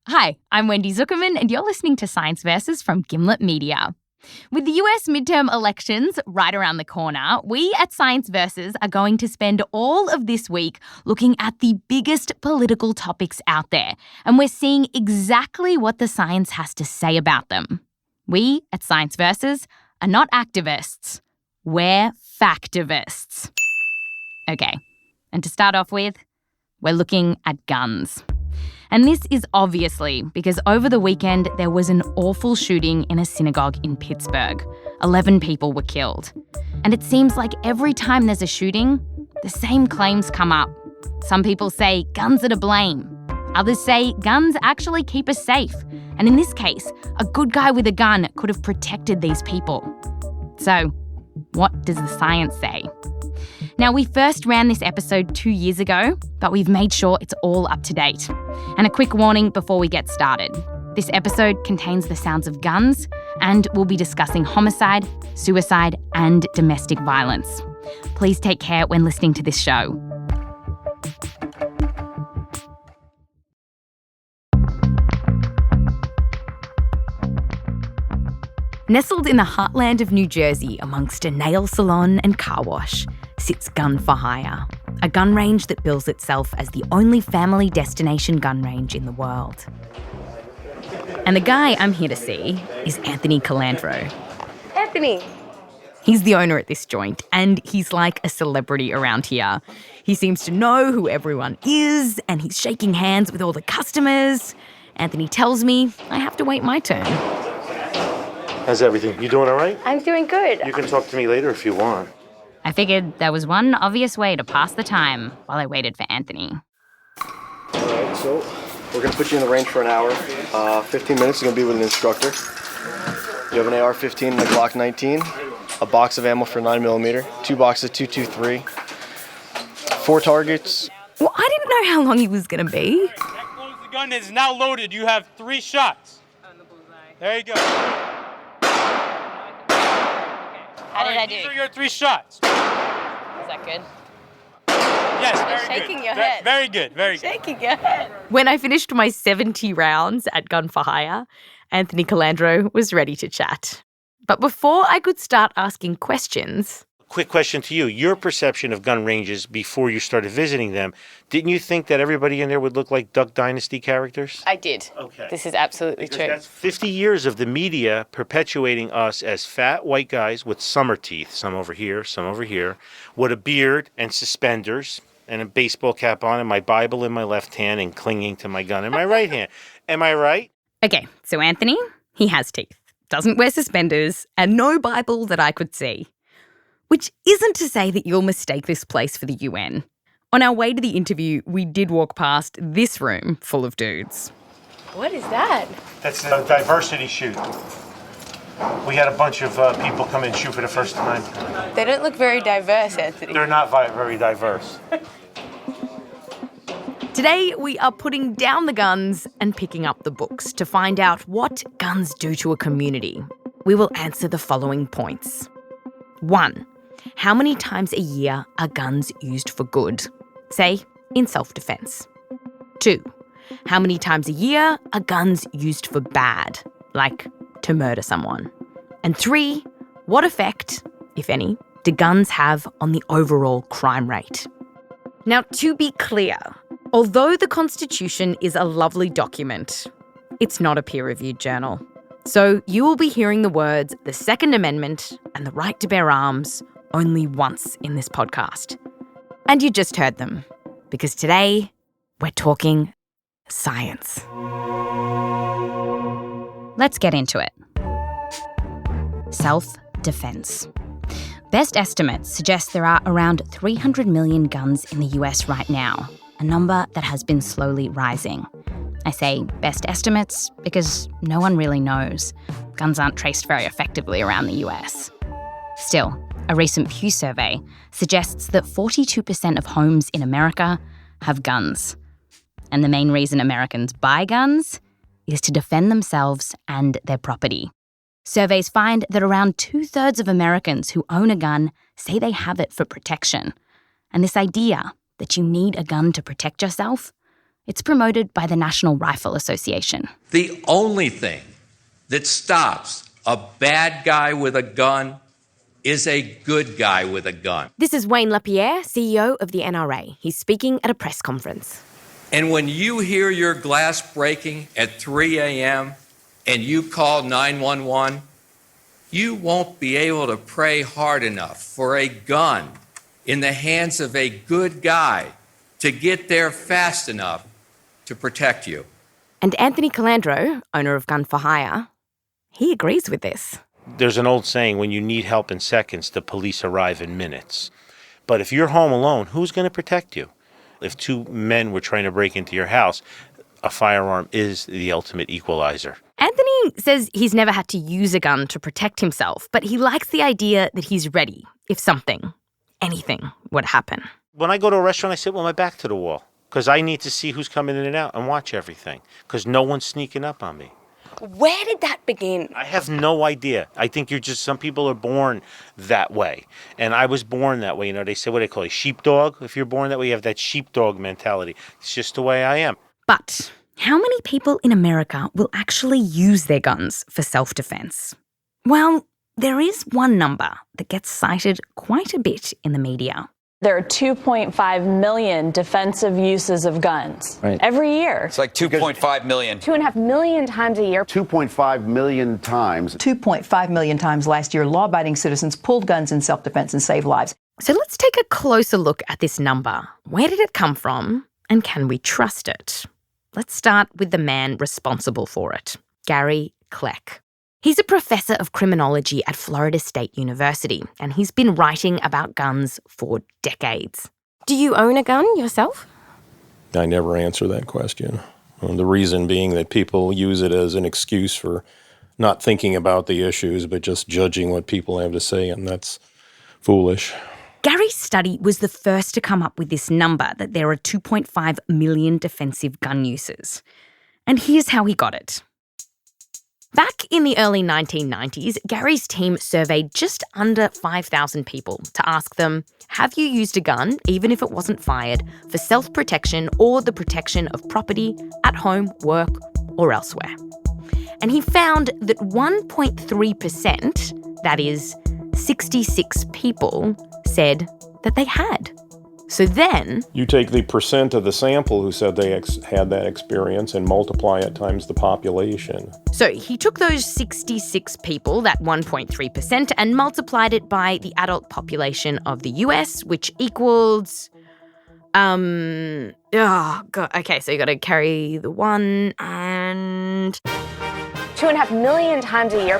Hi, I'm Wendy Zuckerman, and you're listening to Science Versus from Gimlet Media. With the US midterm elections right around the corner, we at Science Versus are going to spend all of this week looking at the biggest political topics out there, and we're seeing exactly what the science has to say about them. We at Science Versus are not activists. We're factivists. Okay, and to start off with, we're looking at guns. And this is obviously because over the weekend there was an awful shooting in a synagogue in Pittsburgh. 11 people were killed. And it seems like every time there's a shooting, the same claims come up. Some people say guns are to blame. Others say guns actually keep us safe. And in this case, a good guy with a gun could have protected these people. So, what does the science say? Now, we first ran this episode 2 years ago, but we've made sure it's all up to date. And a quick warning before we get started. This episode contains the sounds of guns, and we'll be discussing homicide, suicide, and domestic violence. Please take care when listening to this show. Nestled in the heartland of New Jersey amongst a nail salon and car wash sits Gun for Hire, a gun range that bills itself as the only family destination gun range in the world. And the guy I'm here to see is Anthony Calandro. Anthony! He's the owner at this joint, and he's like a celebrity around here. He seems to know who everyone is, and he's shaking hands with all the customers. Anthony tells me I have to wait my turn. How's everything? You doing all right? I'm doing good. You can talk to me later if you want. I figured there was one obvious way to pass the time while I waited for Anthony. All right, so we're going to put you in the range for an hour. 15 minutes is going to be with an instructor. You have an AR-15 and a Glock 19, a box of ammo for 9mm, 2 boxes, 223, 4 targets. Well, I didn't know how long he was going to be. That close, the gun is now loaded. You have 3 shots. On the bullseye. There you go. How did I do? These are your 3 shots. Is that good? Yes, You're very shaking good. your head. Very good, very good. Shaking your head. When I finished my 70 rounds at Gun for Hire, Anthony Calandro was ready to chat. But before I could start asking questions... Quick question to you. Your perception of gun ranges before you started visiting them, didn't you think that everybody in there would look like Duck Dynasty characters? I did. Okay. This is absolutely Because true. that's 50 years of the media perpetuating us as fat white guys with summer teeth, some over here, with a beard and suspenders and a baseball cap on and my Bible in my left hand and clinging to my gun in my right hand. Am I right? Okay, so Anthony, he has teeth, doesn't wear suspenders, and no Bible that I could see. Which isn't to say that you'll mistake this place for the UN. On our way to the interview, we did walk past this room full of dudes. What is that? That's a diversity shoot. We had a bunch of people come and shoot for the first time. They don't look very diverse, Anthony. They're not very diverse. Today, we are putting down the guns and picking up the books to find out what guns do to a community. We will answer the following points. 1. How many times a year are guns used for good? Say, in self-defense. 2. How many times a year are guns used for bad, like to murder someone? And 3. What effect, if any, do guns have on the overall crime rate? Now, to be clear, although the Constitution is a lovely document, it's not a peer-reviewed journal. So you will be hearing the words the Second Amendment and the right to bear arms only once in this podcast. And you just heard them, because today we're talking science. Let's get into it. Self-defense. Best estimates suggest there are around 300 million guns in the US right now, a number that has been slowly rising. I say best estimates because no one really knows. Guns aren't traced very effectively around the US. Still, a recent Pew survey suggests that 42% of homes in America have guns. And the main reason Americans buy guns is to defend themselves and their property. Surveys find that around 2/3 of Americans who own a gun say they have it for protection. And this idea that you need a gun to protect yourself, It's promoted by the National Rifle Association. The only thing that stops a bad guy with a gun is a good guy with a gun. This is Wayne Lapierre, CEO of the NRA. He's speaking at a press conference. And when you hear your glass breaking at 3 a.m. and you call 911, you won't be able to pray hard enough for a gun in the hands of a good guy to get there fast enough to protect you. And Anthony Calandro, owner of Gun for Hire, he agrees with this. There's an old saying, when you need help in seconds, the police arrive in minutes. But if you're home alone, who's going to protect you? If two men were trying to break into your house, a firearm is the ultimate equalizer. Anthony says he's never had to use a gun to protect himself, but he likes the idea that he's ready if something, anything, would happen. When I go to a restaurant, I sit with my back to the wall because I need to see who's coming in and out and watch everything because no one's sneaking up on me. Where did that begin? I have no idea. I think some people are born that way. And I was born that way. You know, they say, what do they call it, sheepdog? If you're born that way, you have that sheepdog mentality. It's just the way I am. But how many people in America will actually use their guns for self-defense? Well, there is one number that gets cited quite a bit in the media. There are 2.5 million defensive uses of guns every year. It's like 2.5 million. 2.5 million times a year. 2.5 million times. 2.5 million times last year, law-abiding citizens pulled guns in self-defense and saved lives. So let's take a closer look at this number. Where did it come from, and can we trust it? Let's start with the man responsible for it, Gary Kleck. He's a professor of criminology at Florida State University, and he's been writing about guns for decades. Do you own a gun yourself? I never answer that question. The reason being that people use it as an excuse for not thinking about the issues, but just judging what people have to say, and that's foolish. Gary's study was the first to come up with this number, that there are 2.5 million defensive gun uses. And here's how he got it. Back in the early 1990s, Gary's team surveyed just under 5,000 people to ask them, have you used a gun, even if it wasn't fired, for self-protection or the protection of property at home, work, or elsewhere? And he found that 1.3%, that is, 66 people, said that they had. So then, you take the percent of the sample who said they had that experience and multiply it times the population. So he took those 66 people, that 1.3%, and multiplied it by the adult population of the US, which equals, okay, so you got to carry the 1 and 2.5 million times a year.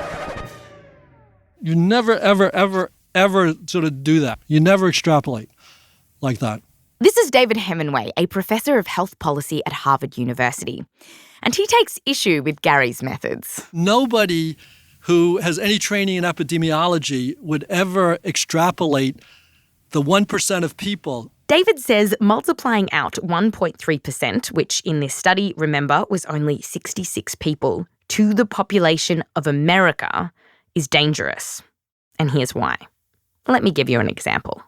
You never, ever sort of do that. You never extrapolate like that. This is David Hemingway, a professor of health policy at Harvard University. And he takes issue with Gary's methods. Nobody who has any training in epidemiology would ever extrapolate the 1% of people. David says multiplying out 1.3%, which in this study, remember, was only 66 people, to the population of America is dangerous. And here's why. Let me give you an example.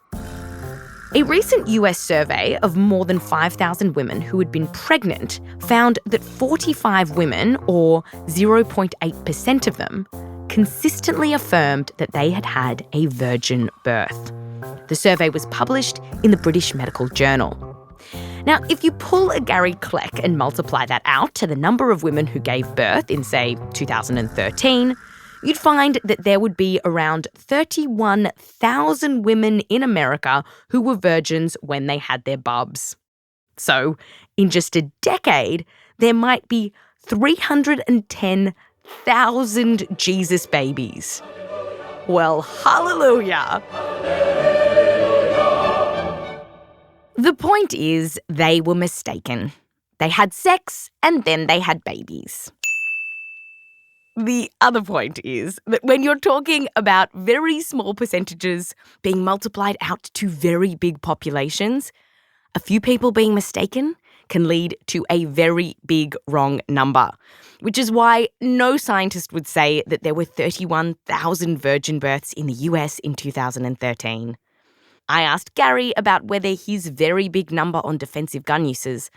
A recent US survey of more than 5,000 women who had been pregnant found that 45 women, or 0.8% of them, consistently affirmed that they had had a virgin birth. The survey was published in the British Medical Journal. Now, if you pull a Gary Kleck and multiply that out to the number of women who gave birth in, say, 2013, you'd find that there would be around 31,000 women in America who were virgins when they had their bubs. So, in just a decade, there might be 310,000 Jesus babies. Well, hallelujah! The point is, they were mistaken. They had sex and then they had babies. The other point is that when you're talking about very small percentages being multiplied out to very big populations, a few people being mistaken can lead to a very big wrong number, which is why no scientist would say that there were 31,000 virgin births in the US in 2013. I asked Gary about whether his very big number on defensive gun uses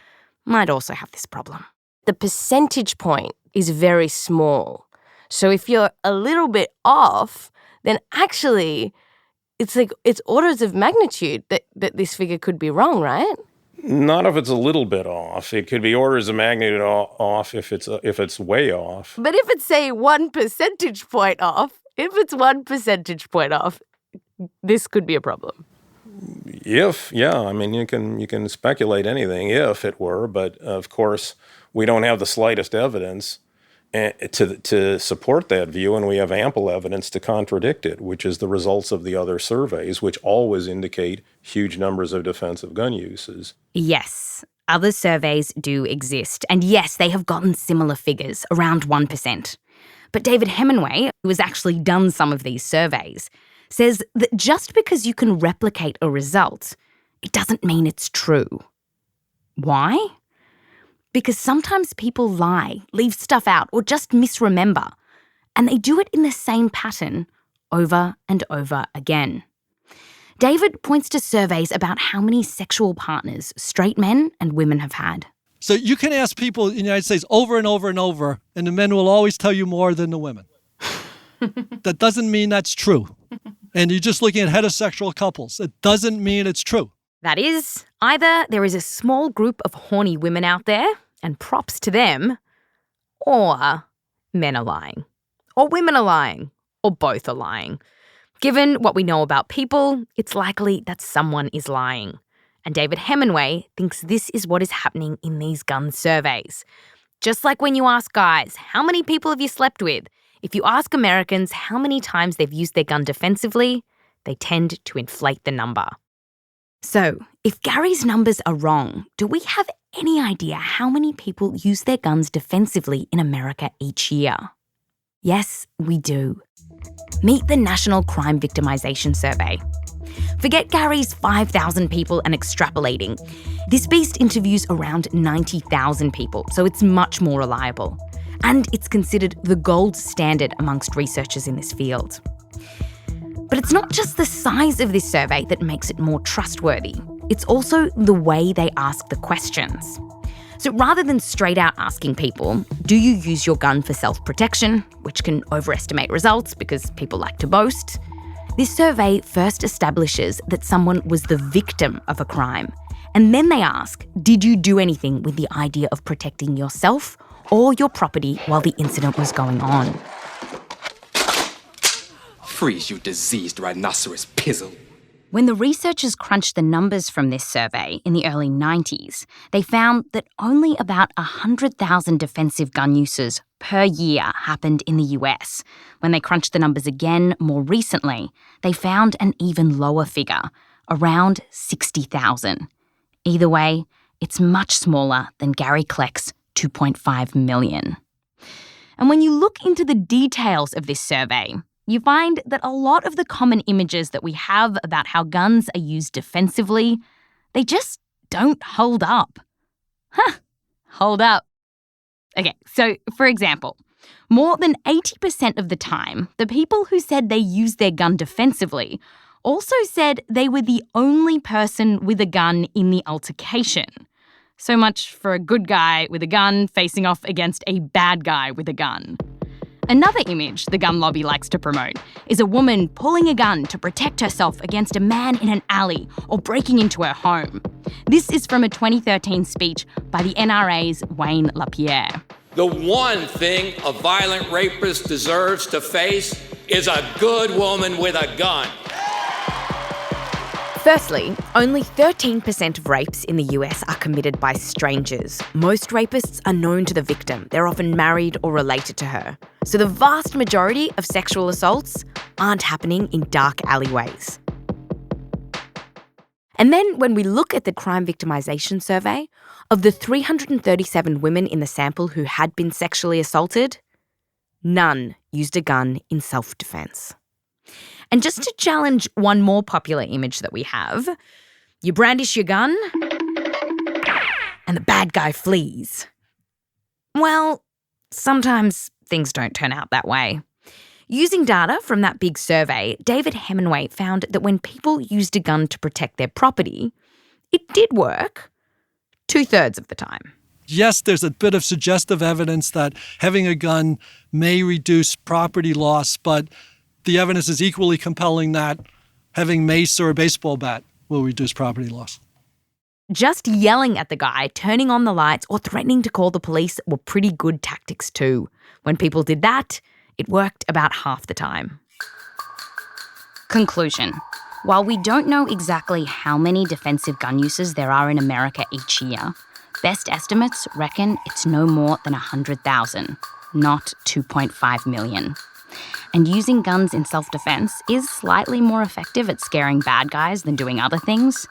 might also have this problem. The percentage point is very small. So if you're a little bit off, then actually it's orders of magnitude that this figure could be wrong, right? Not if it's a little bit off. It could be orders of magnitude off if it's way off. But if it's, say, 1 percentage point off, this could be a problem. You can speculate anything if it were, but of course we don't have the slightest evidence to support that view, and we have ample evidence to contradict it, which is the results of the other surveys, which always indicate huge numbers of defensive gun uses. Yes, other surveys do exist, and yes, they have gotten similar figures, around 1%. But David Hemingway, who has actually done some of these surveys, says that just because you can replicate a result, it doesn't mean it's true. Why? Because sometimes people lie, leave stuff out, or just misremember, and they do it in the same pattern over and over again. David points to surveys about how many sexual partners straight men and women have had. So you can ask people in the United States over and over and over, and the men will always tell you more than the women. That doesn't mean that's true. And you're just looking at heterosexual couples. It doesn't mean it's true. That is, either there is a small group of horny women out there, and props to them, or men are lying, or women are lying, or both are lying. Given what we know about people, it's likely that someone is lying. And David Hemingway thinks this is what is happening in these gun surveys. Just like when you ask guys, how many people have you slept with? If you ask Americans how many times they've used their gun defensively, they tend to inflate the number. So, if Gary's numbers are wrong, do we have any idea how many people use their guns defensively in America each year? Yes, we do. Meet the National Crime Victimization Survey. Forget Gary's 5,000 people and extrapolating. This beast interviews around 90,000 people, so it's much more reliable. And it's considered the gold standard amongst researchers in this field. But it's not just the size of this survey that makes it more trustworthy. It's also the way they ask the questions. So rather than straight out asking people, do you use your gun for self-protection, which can overestimate results because people like to boast, this survey first establishes that someone was the victim of a crime. And then they ask, did you do anything with the idea of protecting yourself or your property while the incident was going on? Freeze, you diseased rhinoceros pizzle. When the researchers crunched the numbers from this survey in the early 90s, they found that only about 100,000 defensive gun uses per year happened in the US. When they crunched the numbers again more recently, they found an even lower figure, around 60,000. Either way, it's much smaller than Gary Kleck's 2.5 million. And when you look into the details of this survey, you find that a lot of the common images that we have about how guns are used defensively, they just don't hold up. Hold up. Okay, so for example, more than 80% of the time, the people who said they used their gun defensively also said they were the only person with a gun in the altercation. So much for a good guy with a gun facing off against a bad guy with a gun. Another image the gun lobby likes to promote is a woman pulling a gun to protect herself against a man in an alley or breaking into her home. This is from a 2013 speech by the NRA's Wayne LaPierre. The one thing a violent rapist deserves to face is a good woman with a gun. Firstly, only 13% of rapes in the US are committed by strangers. Most rapists are known to the victim. They're often married or related to her. So the vast majority of sexual assaults aren't happening in dark alleyways. And then when we look at the crime victimization survey, of the 337 women in the sample who had been sexually assaulted, none used a gun in self-defense. And just to challenge one more popular image that we have, you brandish your gun and the bad guy flees. Well, sometimes things don't turn out that way. Using data from that big survey, David Hemingway found that when people used a gun to protect their property, it did work. 2/3 of the time. Yes, there's a bit of suggestive evidence that having a gun may reduce property loss, but the evidence is equally compelling that having mace or a baseball bat will reduce property loss. Just yelling at the guy, turning on the lights, or threatening to call the police were pretty good tactics too. When people did that, it worked about half the time. Conclusion. While we don't know exactly how many defensive gun uses there are in America each year, best estimates reckon it's no more than 100,000, not 2.5 million. And using guns in self-defense is slightly more effective at scaring bad guys than doing other things.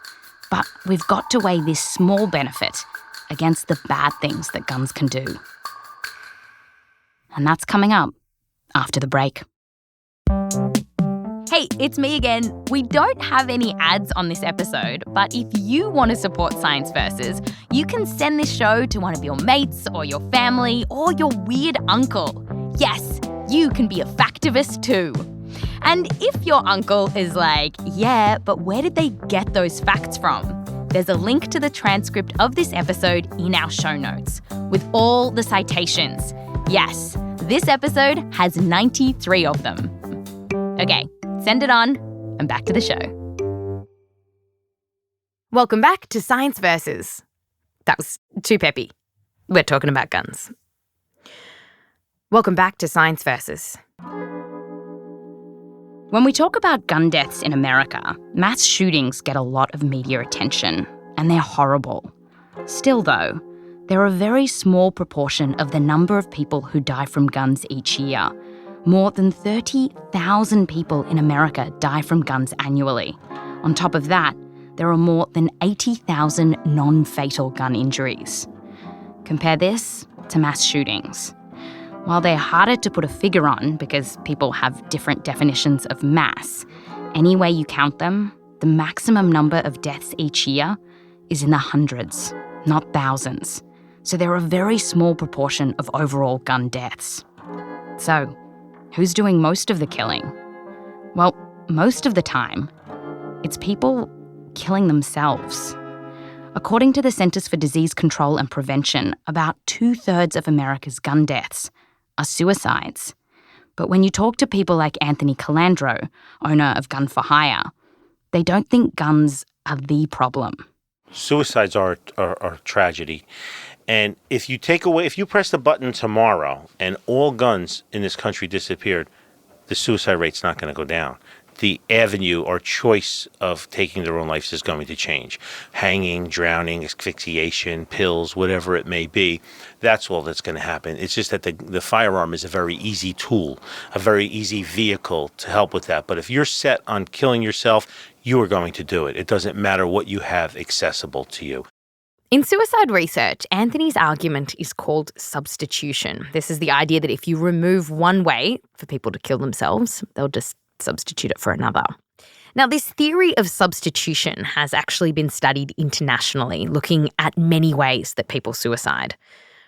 But we've got to weigh this small benefit against the bad things that guns can do. And that's coming up after the break. Hey, it's me again. We don't have any ads on this episode, but if you want to support Science Versus, you can send this show to one of your mates or your family or your weird uncle. Yes, you can be a factivist too. And if your uncle is like, yeah, but where did they get those facts from? There's a link to the transcript of this episode in our show notes with all the citations. Yes, this episode has 93 of them. Okay, send it on and back to the show. Welcome back to Science Versus. That was too peppy. We're talking about guns. Welcome back to Science Versus. When we talk about gun deaths in America, mass shootings get a lot of media attention, and they're horrible. Still, though, they're a very small proportion of the number of people who die from guns each year. More than 30,000 people in America die from guns annually. On top of that, there are more than 80,000 non-fatal gun injuries. Compare this to mass shootings. While they're harder to put a figure on because people have different definitions of mass, any way you count them, the maximum number of deaths each year is in the hundreds, not thousands. So they're a very small proportion of overall gun deaths. So, who's doing most of the killing? Well, most of the time, it's people killing themselves. According to the Centers for Disease Control and Prevention, about 2/3 of America's gun deaths are suicides. But when you talk to people like Anthony Calandro, owner of Gun for Hire, they don't think guns are the problem. Suicides are a tragedy. And if you press the button tomorrow and all guns in this country disappeared, the suicide rate's not going to go down. The avenue or choice of taking their own lives is going to change. Hanging, drowning, asphyxiation, pills, whatever it may be, that's all that's going to happen. It's just that the firearm is a very easy tool, a very easy vehicle to help with that. But if you're set on killing yourself, you are going to do it. It doesn't matter what you have accessible to you. In suicide research, Anthony's argument is called substitution. This is the idea that if you remove one way for people to kill themselves, they'll just substitute it for another. Now, this theory of substitution has actually been studied internationally, looking at many ways that people suicide.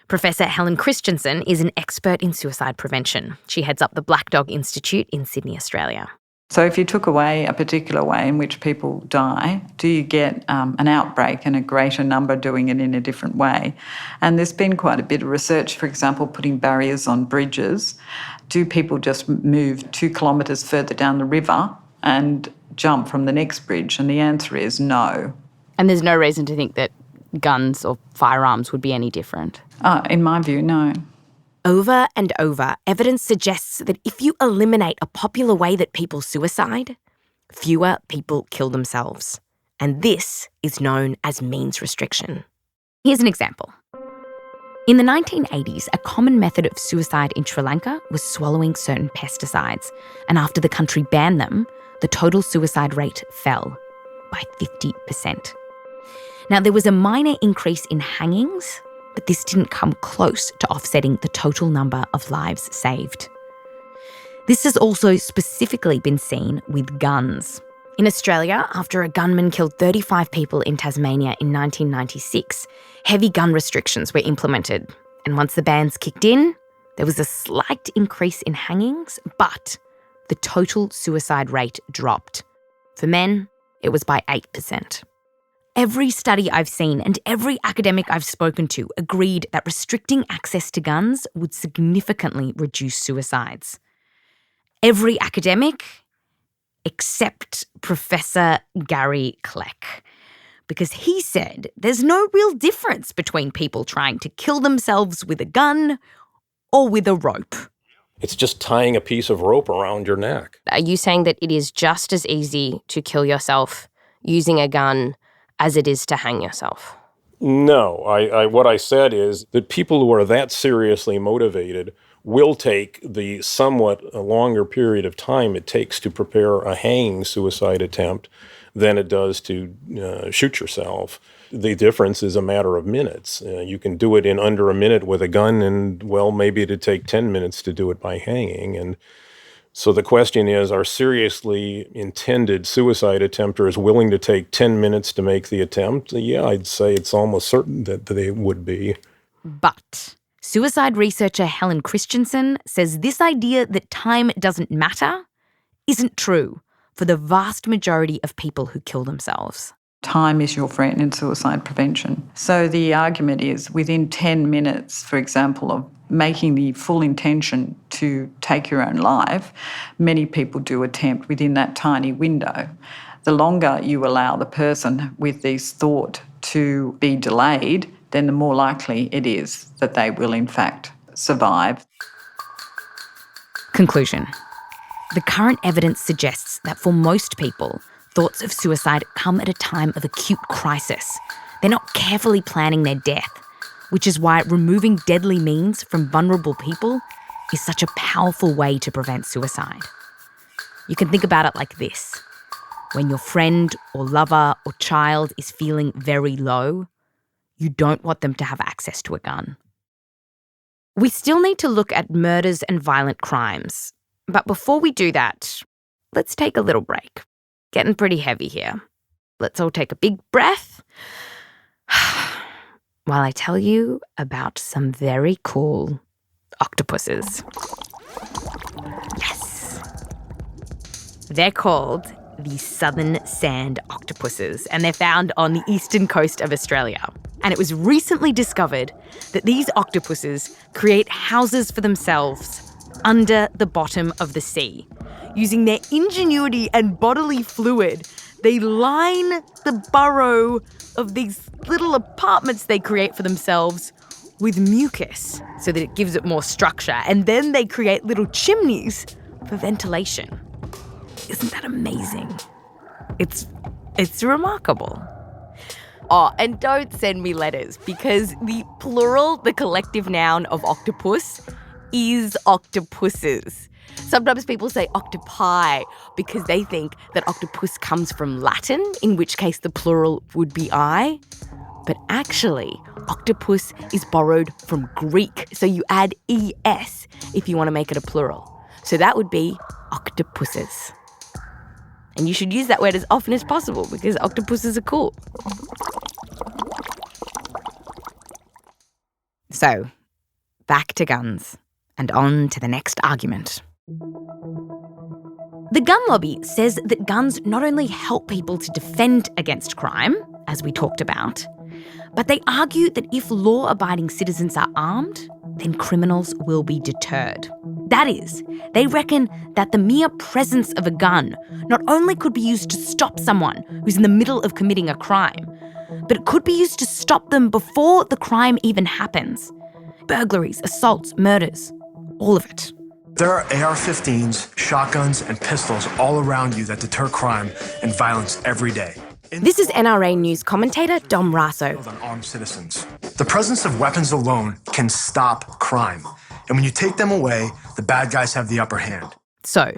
Professor Helen Christensen is an expert in suicide prevention. She heads up the Black Dog Institute in Sydney, Australia. So if you took away a particular way in which people die, do you get an outbreak and a greater number doing it in a different way? And there's been quite a bit of research, for example, putting barriers on bridges. Do people just move 2 kilometres further down the river and jump from the next bridge? And the answer is no. And there's no reason to think that guns or firearms would be any different? In my view, no. Over and over, evidence suggests that if you eliminate a popular way that people suicide, fewer people kill themselves. And this is known as means restriction. Here's an example. In the 1980s, a common method of suicide in Sri Lanka was swallowing certain pesticides. And after the country banned them, the total suicide rate fell by 50%. Now, there was a minor increase in hangings, but this didn't come close to offsetting the total number of lives saved. This has also specifically been seen with guns. In Australia, after a gunman killed 35 people in Tasmania in 1996, heavy gun restrictions were implemented. And once the bans kicked in, there was a slight increase in hangings, but the total suicide rate dropped. For men, it was by 8%. Every study I've seen and every academic I've spoken to agreed that restricting access to guns would significantly reduce suicides. Every academic except Professor Gary Kleck, because he said there's no real difference between people trying to kill themselves with a gun or with a rope. It's just tying a piece of rope around your neck. Are you saying that it is just as easy to kill yourself using a gun as it is to hang yourself? No, what I said is that people who are that seriously motivated will take the somewhat longer period of time it takes to prepare a hanging suicide attempt than it does to shoot yourself. The difference is a matter of minutes. You can do it in under a minute with a gun, and, well, maybe it'd take 10 minutes to do it by hanging. And so the question is, are seriously intended suicide attempters willing to take 10 minutes to make the attempt? Yeah, I'd say it's almost certain that they would be. But suicide researcher Helen Christensen says this idea that time doesn't matter isn't true for the vast majority of people who kill themselves. Time is your friend in suicide prevention. So the argument is within 10 minutes, for example, of making the full intention to take your own life, many people do attempt within that tiny window. The longer you allow the person with this thought to be delayed, then the more likely it is that they will in fact survive. Conclusion. The current evidence suggests that for most people, thoughts of suicide come at a time of acute crisis. They're not carefully planning their death, which is why removing deadly means from vulnerable people is such a powerful way to prevent suicide. You can think about it like this. When your friend or lover or child is feeling very low, you don't want them to have access to a gun. We still need to look at murders and violent crimes. But before we do that, let's take a little break. Getting pretty heavy here. Let's all take a big breath while I tell you about some very cool octopuses. Yes. They're called the southern sand octopuses, and they're found on the eastern coast of Australia. And it was recently discovered that these octopuses create houses for themselves under the bottom of the sea. Using their ingenuity and bodily fluid, they line the burrow of these little apartments they create for themselves with mucus so that it gives it more structure. And then they create little chimneys for ventilation. Isn't that amazing? It's remarkable. Oh, and don't send me letters because the plural, the collective noun of octopus is octopuses. Sometimes people say octopi because they think that octopus comes from Latin, in which case the plural would be I. But actually, octopus is borrowed from Greek, so you add es if you want to make it a plural. So that would be octopuses. And you should use that word as often as possible because octopuses are cool. So, back to guns and on to the next argument. The gun lobby says that guns not only help people to defend against crime, as we talked about, but they argue that if law-abiding citizens are armed, then criminals will be deterred. That is, they reckon that the mere presence of a gun not only could be used to stop someone who's in the middle of committing a crime, but it could be used to stop them before the crime even happens. Burglaries, assaults, murders, all of it. There are AR-15s, shotguns, and pistols all around you that deter crime and violence every day. This is NRA News commentator Dom Raso. On armed citizens. The presence of weapons alone can stop crime. And when you take them away, the bad guys have the upper hand. So,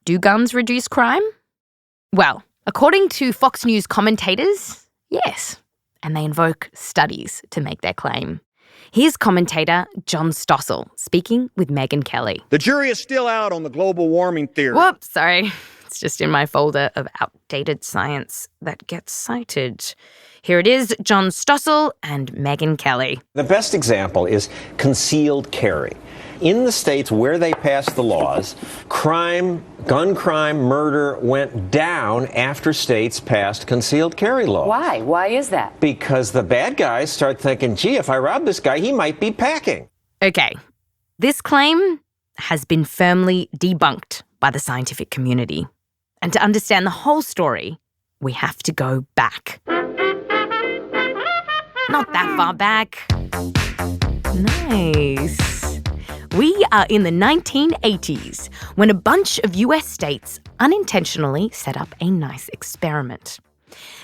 do guns reduce crime? Well, according to Fox News commentators, yes. And they invoke studies to make their claim. Here's commentator John Stossel speaking with Megyn Kelly. The jury is still out on the global warming theory. Whoops, sorry. It's just in my folder of outdated science that gets cited. Here it is, John Stossel and Megyn Kelly. The best example is concealed carry. in the states where they passed the laws, crime, gun crime, murder went down after states passed concealed carry laws. Why? Why is that? Because the bad guys start thinking, gee, if I rob this guy, he might be packing. Okay, this claim has been firmly debunked by the scientific community. And to understand the whole story, we have to go back. Not that far back. Nice. We are in the 1980s when a bunch of US states unintentionally set up a nice experiment.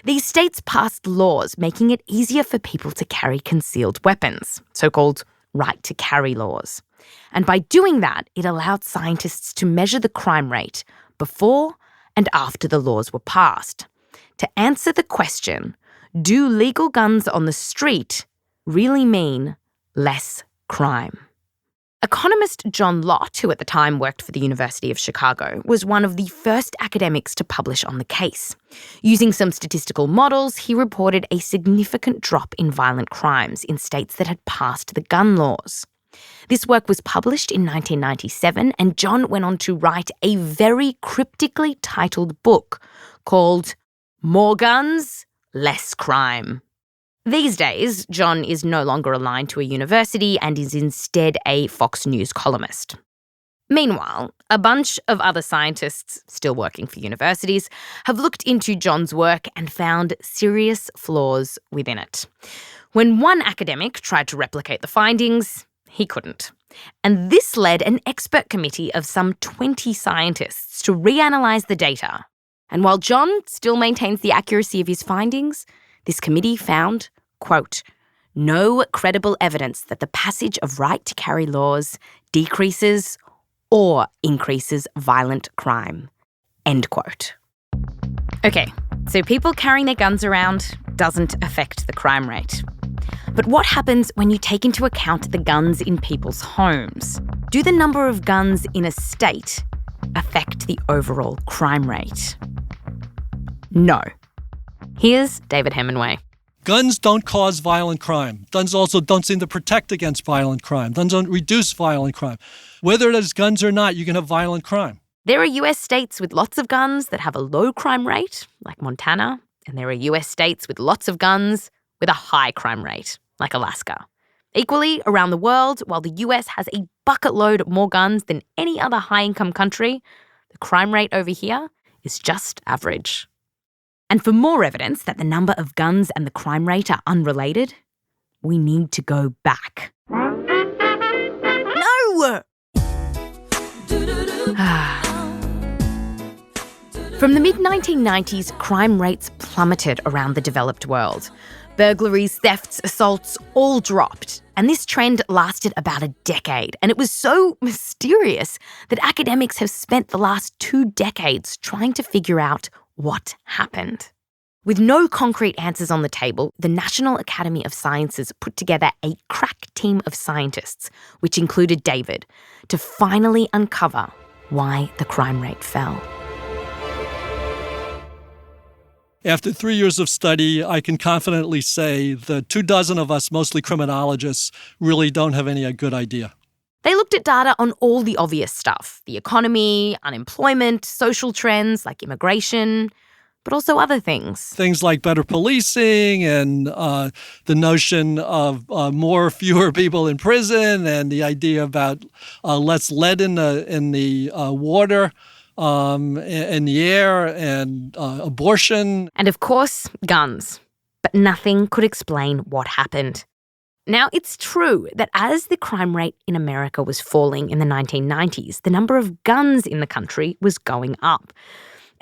These states passed laws making it easier for people to carry concealed weapons, so-called right to carry laws. And by doing that, it allowed scientists to measure the crime rate before and after the laws were passed, to answer the question, do legal guns on the street really mean less crime? Economist John Lott, who at the time worked for the University of Chicago, was one of the first academics to publish on the case. Using some statistical models, he reported a significant drop in violent crimes in states that had passed the gun laws. This work was published in 1997, and John went on to write a very cryptically titled book called More Guns, Less Crime. These days, John is no longer aligned to a university and is instead a Fox News columnist. Meanwhile, a bunch of other scientists, still working for universities, have looked into John's work and found serious flaws within it. When one academic tried to replicate the findings, he couldn't. And this led an expert committee of some 20 scientists to reanalyze the data. And while John still maintains the accuracy of his findings, this committee found, quote, no credible evidence that the passage of right to carry laws decreases or increases violent crime, end quote. Okay, so people carrying their guns around doesn't affect the crime rate. But what happens when you take into account the guns in people's homes? Do the number of guns in a state affect the overall crime rate? No. Here's David Hemingway. Guns don't cause violent crime. Guns also don't seem to protect against violent crime. Guns don't reduce violent crime. Whether there's guns or not, you can have violent crime. There are US states with lots of guns that have a low crime rate, like Montana, and there are US states with lots of guns with a high crime rate, like Alaska. Equally, around the world, while the US has a bucket load more guns than any other high-income country, the crime rate over here is just average. And for more evidence that the number of guns and the crime rate are unrelated, we need to go back. No! From the mid-1990s, crime rates plummeted around the developed world. Burglaries, thefts, assaults all dropped. And this trend lasted about a decade. And it was so mysterious that academics have spent the last 2 decades trying to figure out what happened. With no concrete answers on the table, the National Academy of Sciences put together a crack team of scientists, which included David, to finally uncover why the crime rate fell. After 3 years of study, I can confidently say the 24 of us, mostly criminologists, really don't have any good idea. They looked at data on all the obvious stuff, the economy, unemployment, social trends like immigration, but also other things. Things like better policing and the notion of fewer people in prison and the idea about less lead in the water. In the air and abortion. And of course, guns. But nothing could explain what happened. Now, it's true that as the crime rate in America was falling in the 1990s, the number of guns in the country was going up.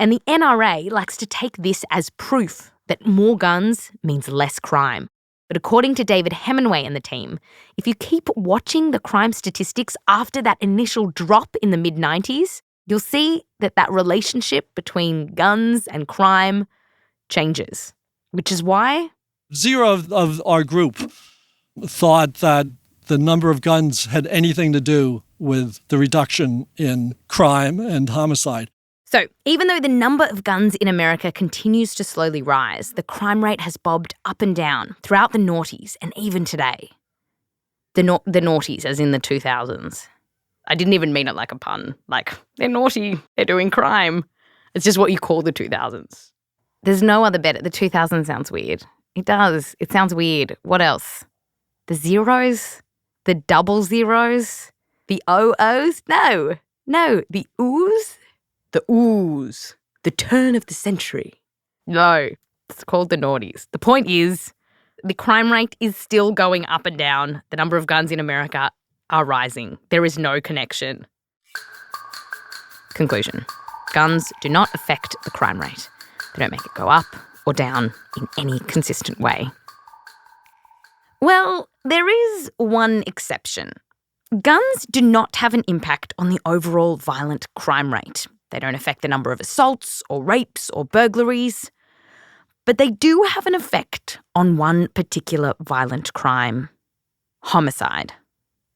And the NRA likes to take this as proof that more guns means less crime. But according to David Hemingway and the team, if you keep watching the crime statistics after that initial drop in the mid-90s, you'll see that that relationship between guns and crime changes, which is why 0 of our group thought that the number of guns had anything to do with the reduction in crime and homicide. So even though the number of guns in America continues to slowly rise, the crime rate has bobbed up and down throughout the noughties and even today. The noughties, as in the 2000s. I didn't even mean it like a pun. Like, they're naughty, they're doing crime. It's just what you call the 2000s. There's no other better. The 2000s sounds weird. It does. It sounds weird. What else? The zeros? The double zeros? The OOs? No. The oohs? The oohs. The turn of the century. No. It's called the noughties. The point is, the crime rate is still going up and down. The number of guns in America are rising. There is no connection. Conclusion. Guns do not affect the crime rate. They don't make it go up or down in any consistent way. Well, there is one exception. Guns do not have an impact on the overall violent crime rate. They don't affect the number of assaults or rapes or burglaries. But they do have an effect on one particular violent crime: homicide.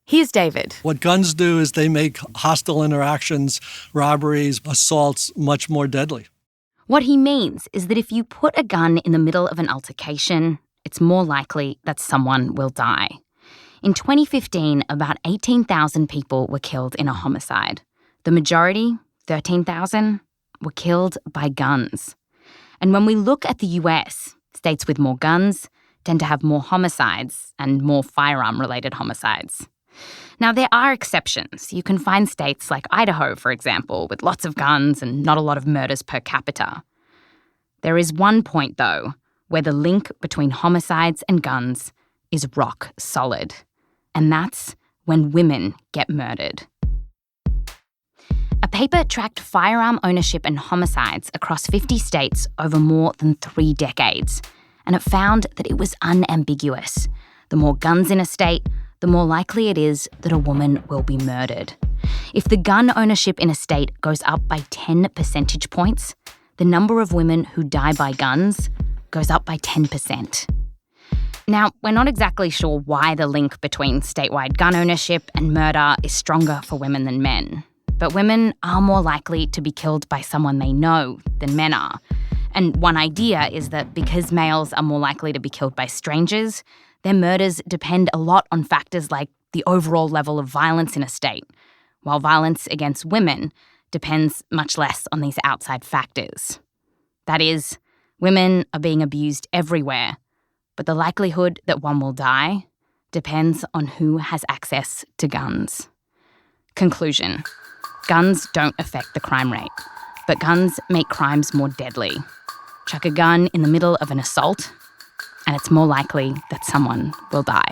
Here's David. What guns do is they make hostile interactions, robberies, assaults much more deadly. What he means is that if you put a gun in the middle of an altercation, it's more likely that someone will die. In 2015, about 18,000 people were killed in a homicide. The majority, 13,000, were killed by guns. And when we look at the US, states with more guns tend to have more homicides and more firearm-related homicides. Now, there are exceptions. You can find states like Idaho, for example, with lots of guns and not a lot of murders per capita. There is one point, though, where the link between homicides and guns is rock solid. And that's when women get murdered. A paper tracked firearm ownership and homicides across 50 states over more than 3 decades, and it found that it was unambiguous. The more guns in a state, the more likely it is that a woman will be murdered. If the gun ownership in a state goes up by 10 percentage points, the number of women who die by guns goes up by 10%. Now, we're not exactly sure why the link between statewide gun ownership and murder is stronger for women than men. But women are more likely to be killed by someone they know than men are. And one idea is that because males are more likely to be killed by strangers, their murders depend a lot on factors like the overall level of violence in a state, while violence against women depends much less on these outside factors. That is, women are being abused everywhere, but the likelihood that one will die depends on who has access to guns. Conclusion. Guns don't affect the crime rate, but guns make crimes more deadly. Chuck a gun in the middle of an assault, and it's more likely that someone will die.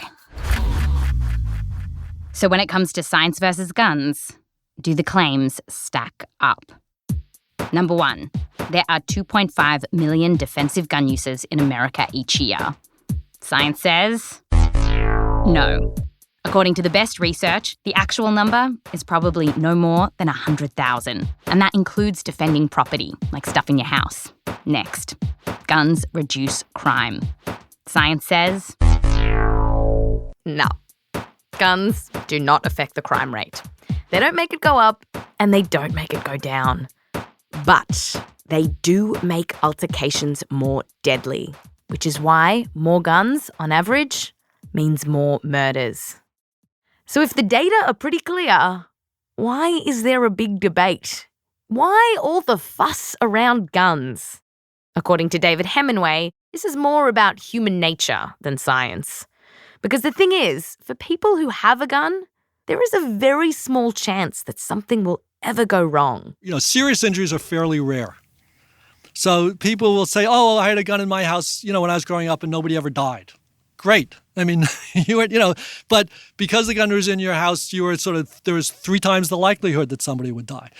So when it comes to science versus guns, do the claims stack up? Number 1, there are 2.5 million defensive gun uses in America each year. Science says no. According to the best research, the actual number is probably no more than 100,000, and that includes defending property, like stuff in your house. Next, guns reduce crime. Science says no. Guns do not affect the crime rate. They don't make it go up, and they don't make it go down. But they do make altercations more deadly, which is why more guns, on average, means more murders. So if the data are pretty clear, why is there a big debate? Why all the fuss around guns? According to David Hemingway, this is more about human nature than science. Because the thing is, for people who have a gun, there is a very small chance that something will ever go wrong. Serious injuries are fairly rare. So people will say, oh, I had a gun in my house, when I was growing up and nobody ever died. Great. I mean, but because the gun was in your house, there was 3 times the likelihood that somebody would die.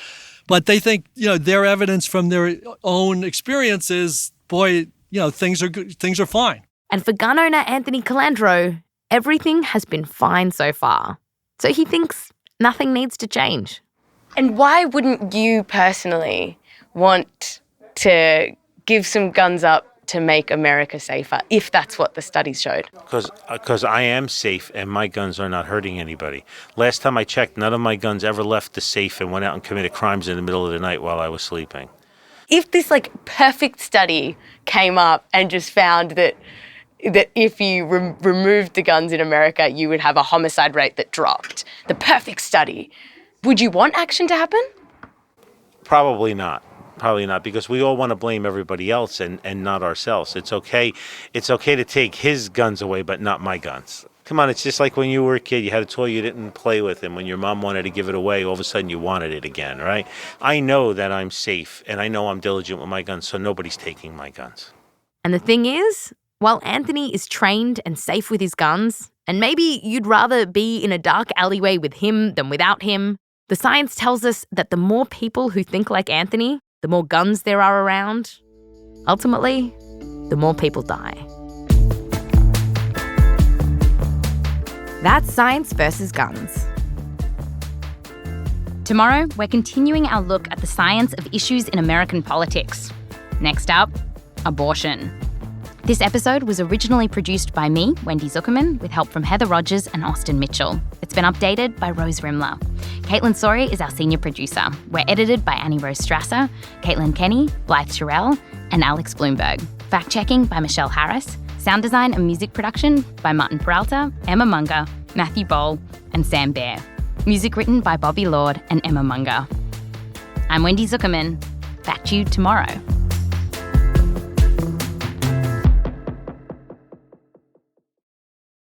But they think, their evidence from their own experiences, things are good, things are fine. And for gun owner Anthony Calandro, everything has been fine so far. So he thinks nothing needs to change. And why wouldn't you personally want to give some guns up to make America safer, if that's what the studies showed? Because I am safe and my guns are not hurting anybody. Last time I checked, none of my guns ever left the safe and went out and committed crimes in the middle of the night while I was sleeping. If this perfect study came up and just found that if you removed the guns in America, you would have a homicide rate that dropped, the perfect study, Would you want action to happen? Probably not. Probably not, because we all want to blame everybody else and not ourselves. It's okay to take his guns away, but not my guns. Come on, it's just like when you were a kid, you had a toy, you didn't play with, and when your mom wanted to give it away, all of a sudden you wanted it again, right? I know that I'm safe, and I know I'm diligent with my guns, so nobody's taking my guns. And the thing is, while Anthony is trained and safe with his guns, and maybe you'd rather be in a dark alleyway with him than without him, the science tells us that the more people who think like Anthony, the more guns there are around, ultimately, the more people die. That's Science versus Guns. Tomorrow, we're continuing our look at the science of issues in American politics. Next up, abortion. This episode was originally produced by me, Wendy Zuckerman, with help from Heather Rogers and Austin Mitchell. It's been updated by Rose Rimler. Caitlin Sori is our senior producer. We're edited by Annie Rose Strasser, Caitlin Kenny, Blythe Sherrill, and Alex Bloomberg. Fact-checking by Michelle Harris. Sound design and music production by Martin Peralta, Emma Munger, Matthew Boll, and Sam Baer. Music written by Bobby Lord and Emma Munger. I'm Wendy Zuckerman. Back to you tomorrow.